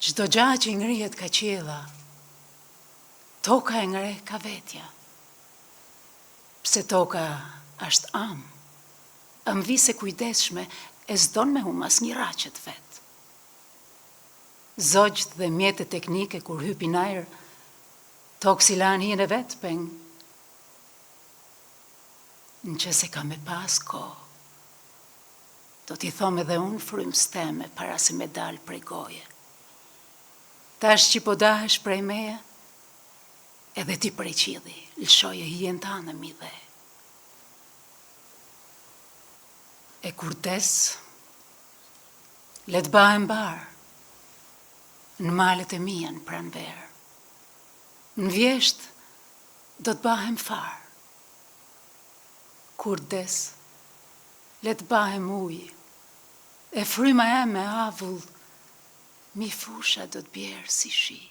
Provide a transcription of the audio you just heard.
Çdo gjë që ngrihet ka qiella, toka e ngre ka vetja. Pse toka është vise kujdesshme e s'don me hum asnjë raqet vet. Zogjt dhe mjetet teknike kur hypin ajër, tokë si lan hijen e vet peng. Nëse ka me pas kohë, do t'i thom edhe unë frymës teme para se me dal prej goje. Tash që po dahesh prej meje, edhe ti prej qilli, lëshoje hijen tane mi dhe. E kur des, let bahem barë, në malet e mija në pranverë. Në vjesht, do t'bahem farë. Kur des, let bahem ujë, e fryma e me avull, mi fusha do t'bjerë si shi.